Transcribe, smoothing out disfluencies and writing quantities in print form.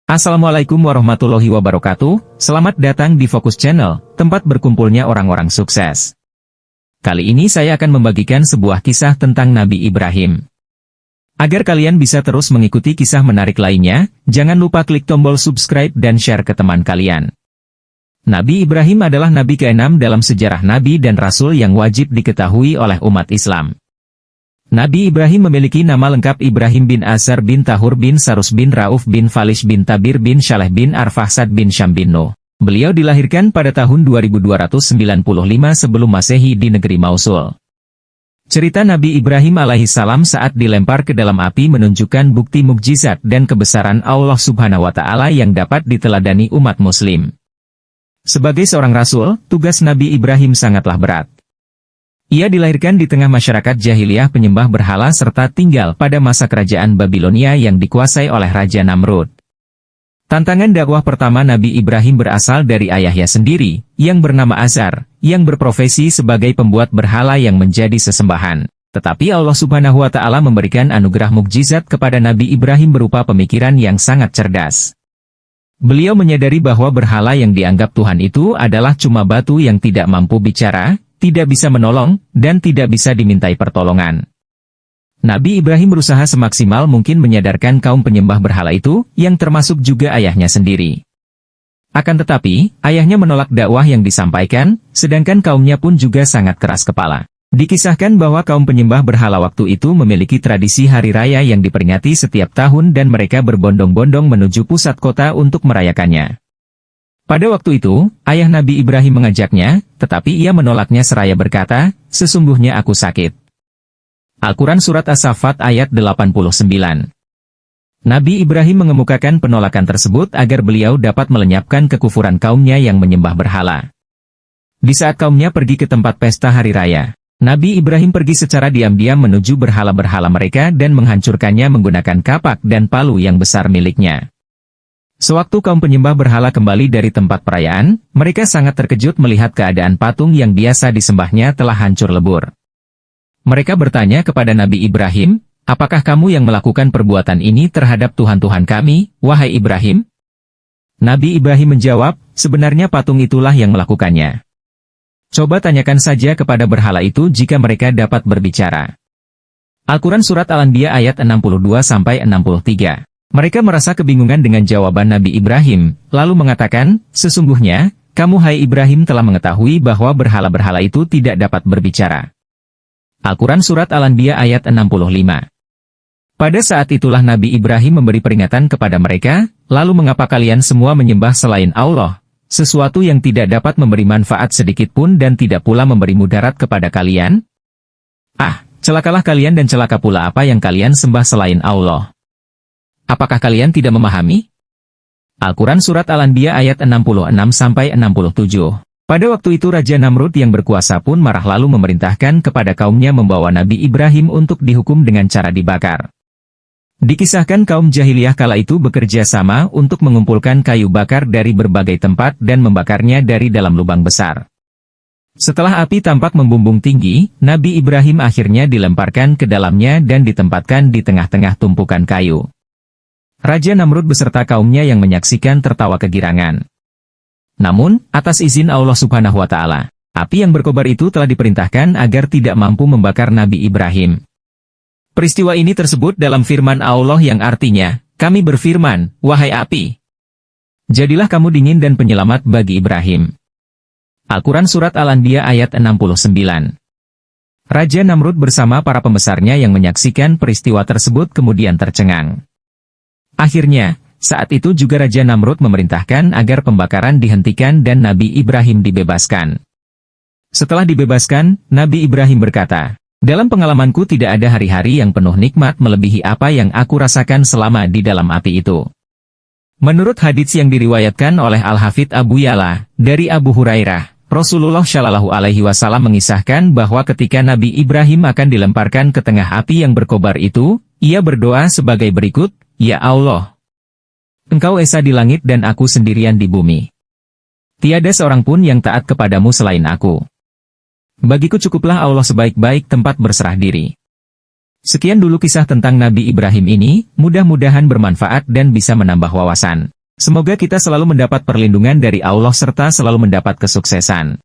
Assalamualaikum warahmatullahi wabarakatuh, selamat datang di Fokus Channel, tempat berkumpulnya orang-orang sukses. Kali ini saya akan membagikan sebuah kisah tentang Nabi Ibrahim. Agar kalian bisa terus mengikuti kisah menarik lainnya, jangan lupa klik tombol subscribe dan share ke teman kalian. Nabi Ibrahim adalah Nabi ke-6 dalam sejarah Nabi dan Rasul yang wajib diketahui oleh umat Islam. Nabi Ibrahim memiliki nama lengkap Ibrahim bin Azar bin Tahur bin Sarus bin Rauf bin Falish bin Tabir bin Shaleh bin Arfaxad bin Syam bin Nuh. Beliau dilahirkan pada tahun 2295 sebelum Masehi di negeri Mausul. Cerita Nabi Ibrahim alaihissalam saat dilempar ke dalam api menunjukkan bukti mukjizat dan kebesaran Allah Subhanahu wa Ta'ala yang dapat diteladani umat Muslim. Sebagai seorang rasul, tugas Nabi Ibrahim sangatlah berat. Ia dilahirkan di tengah masyarakat jahiliyah penyembah berhala serta tinggal pada masa kerajaan Babilonia yang dikuasai oleh Raja Namrud. Tantangan dakwah pertama Nabi Ibrahim berasal dari ayahnya sendiri, yang bernama Azar, yang berprofesi sebagai pembuat berhala yang menjadi sesembahan. Tetapi Allah Subhanahu wa Ta'ala memberikan anugerah mukjizat kepada Nabi Ibrahim berupa pemikiran yang sangat cerdas. Beliau menyadari bahwa berhala yang dianggap Tuhan itu adalah cuma batu yang tidak mampu bicara, tidak bisa menolong, dan tidak bisa dimintai pertolongan. Nabi Ibrahim berusaha semaksimal mungkin menyadarkan kaum penyembah berhala itu, yang termasuk juga ayahnya sendiri. Akan tetapi, ayahnya menolak dakwah yang disampaikan, sedangkan kaumnya pun juga sangat keras kepala. Dikisahkan bahwa kaum penyembah berhala waktu itu memiliki tradisi hari raya yang diperingati setiap tahun dan mereka berbondong-bondong menuju pusat kota untuk merayakannya. Pada waktu itu, ayah Nabi Ibrahim mengajaknya, tetapi ia menolaknya seraya berkata, "Sesungguhnya aku sakit." Al-Quran Surat As-Saffat ayat 89. Nabi Ibrahim mengemukakan penolakan tersebut agar beliau dapat melenyapkan kekufuran kaumnya yang menyembah berhala. Di saat kaumnya pergi ke tempat pesta hari raya, Nabi Ibrahim pergi secara diam-diam menuju berhala-berhala mereka dan menghancurkannya menggunakan kapak dan palu yang besar miliknya. Sewaktu kaum penyembah berhala kembali dari tempat perayaan, mereka sangat terkejut melihat keadaan patung yang biasa disembahnya telah hancur lebur. Mereka bertanya kepada Nabi Ibrahim, "Apakah kamu yang melakukan perbuatan ini terhadap Tuhan-Tuhan kami, wahai Ibrahim?" Nabi Ibrahim menjawab, "Sebenarnya patung itulah yang melakukannya. Coba tanyakan saja kepada berhala itu jika mereka dapat berbicara." Al-Quran Surat Al-Anbiya ayat 62-63. Mereka merasa kebingungan dengan jawaban Nabi Ibrahim, lalu mengatakan, "Sesungguhnya, kamu hai Ibrahim telah mengetahui bahwa berhala-berhala itu tidak dapat berbicara." Al-Quran Surat Al-Anbiya ayat 65. Pada saat itulah Nabi Ibrahim memberi peringatan kepada mereka, "Lalu mengapa kalian semua menyembah selain Allah, sesuatu yang tidak dapat memberi manfaat sedikit pun dan tidak pula memberi mudarat kepada kalian? Ah, celakalah kalian dan celaka pula apa yang kalian sembah selain Allah. Apakah kalian tidak memahami?" Al-Quran Surat Al-Anbiya ayat 66-67. Pada waktu itu Raja Namrud yang berkuasa pun marah lalu memerintahkan kepada kaumnya membawa Nabi Ibrahim untuk dihukum dengan cara dibakar. Dikisahkan kaum jahiliyah kala itu bekerja sama untuk mengumpulkan kayu bakar dari berbagai tempat dan membakarnya dari dalam lubang besar. Setelah api tampak membumbung tinggi, Nabi Ibrahim akhirnya dilemparkan ke dalamnya dan ditempatkan di tengah-tengah tumpukan kayu. Raja Namrud beserta kaumnya yang menyaksikan tertawa kegirangan. Namun, atas izin Allah Subhanahu wa Ta'ala, api yang berkobar itu telah diperintahkan agar tidak mampu membakar Nabi Ibrahim. Peristiwa ini tersebut dalam firman Allah yang artinya, "Kami berfirman, wahai api, jadilah kamu dingin dan penyelamat bagi Ibrahim." Al-Quran Surat Al-Anbiya ayat 69. Raja Namrud bersama para pembesarnya yang menyaksikan peristiwa tersebut kemudian tercengang. Akhirnya, saat itu juga Raja Namrud memerintahkan agar pembakaran dihentikan dan Nabi Ibrahim dibebaskan. Setelah dibebaskan, Nabi Ibrahim berkata, "Dalam pengalamanku tidak ada hari-hari yang penuh nikmat melebihi apa yang aku rasakan selama di dalam api itu." Menurut hadits yang diriwayatkan oleh Al-Hafidz Abu Ya'la, dari Abu Hurairah, Rasulullah Shallallahu Alaihi Wasallam mengisahkan bahwa ketika Nabi Ibrahim akan dilemparkan ke tengah api yang berkobar itu, ia berdoa sebagai berikut, "Ya Allah, Engkau esa di langit dan aku sendirian di bumi. Tiada seorang pun yang taat kepadamu selain aku. Bagiku cukuplah Allah sebaik-baik tempat berserah diri." Sekian dulu kisah tentang Nabi Ibrahim ini, mudah-mudahan bermanfaat dan bisa menambah wawasan. Semoga kita selalu mendapat perlindungan dari Allah serta selalu mendapat kesuksesan.